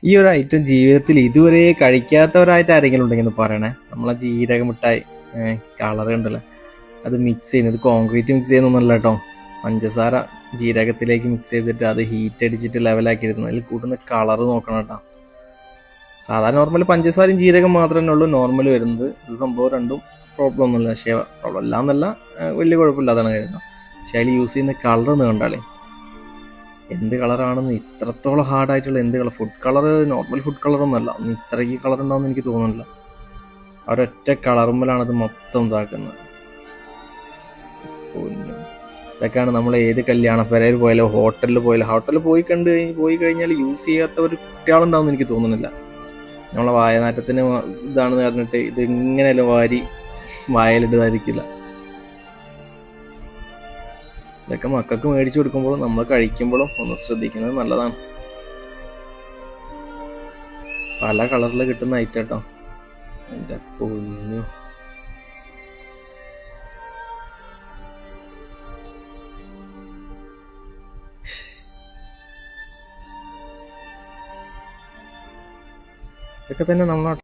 ഈ ഒരു ഐറ്റം ജീവിതത്തിൽ ഇതുവരെ കഴിക്കാത്തവരായിട്ട് ആരെങ്കിലും ഉണ്ടെങ്കിൽ ഒന്ന് പറയണേ. നമ്മളെ ജീരക മിഠായി കളർ ഉണ്ടല്ലോ, അത് മിക്സ് ചെയ്യുന്നത് കോൺക്രീറ്റ് മിക്സ് ചെയ്യുന്നൊന്നുമല്ല കേട്ടോ. പഞ്ചസാര ജീരകത്തിലേക്ക് മിക്സ് ചെയ്തിട്ട് അത് ഹീറ്റ് അടിച്ചിട്ട് ലെവലാക്കി എടുക്കുന്നത്. അതിൽ കൂട്ടുന്ന കളർ നോക്കണം കേട്ടോ. സാധാരണ നോർമൽ പഞ്ചസാരയും ജീരകം മാത്രമേ തന്നെ ഉള്ളൂ നോർമൽ വരുന്നത്. ഇത് സംഭവം രണ്ടും പ്രോബ്ലം ഒന്നുമില്ല. പക്ഷേ പ്രോബ്ലം ഇല്ല എന്നല്ല, വലിയ കുഴപ്പമില്ലാതാണ് കരുതുന്നത്. പക്ഷെ അതിൽ യൂസ് ചെയ്യുന്ന കളർ ഒന്ന് കണ്ടാലേ എന്ത് കളറാണെന്ന്, ഇത്രത്തോളം ഹാർഡായിട്ടുള്ള എന്ത് colour. Food colour normal food കളറൊന്നും അല്ല. ഒന്ന് ഇത്രയ്ക്ക് കളർ ഉണ്ടാവുമെന്ന് എനിക്ക് തോന്നുന്നില്ല. അവരൊറ്റ കളറുമ്മലാണ് അത് മൊത്തം ഇതാക്കുന്നത്. ഇതൊക്കെയാണ് നമ്മൾ ഏത് കല്യാണ പെരയിൽ പോയാലോ ഹോട്ടലിൽ പോയി കഴിഞ്ഞാൽ യൂസ് ചെയ്യാത്തവർ കുട്ടികളുണ്ടാവും എനിക്ക് തോന്നുന്നില്ല. നമ്മളെ വായനാറ്റത്തിന് ഇതാണെന്ന് പറഞ്ഞിട്ട് ഇത് ഇങ്ങനെയല്ല വാരി വായലിട്ടതായിരിക്കില്ല. ഇതൊക്കെ മക്കൾക്ക് മേടിച്ചു കൊടുക്കുമ്പോഴും നമ്മൾ കഴിക്കുമ്പോഴും ഒന്ന് ശ്രദ്ധിക്കുന്നത് നല്ലതാണ്. പല കളറിൽ കിട്ടുന്ന ഐറ്റം കേട്ടോ. എൻ്റെ പൊന്നു, ഇതൊക്കെ തന്നെ നമ്മളെ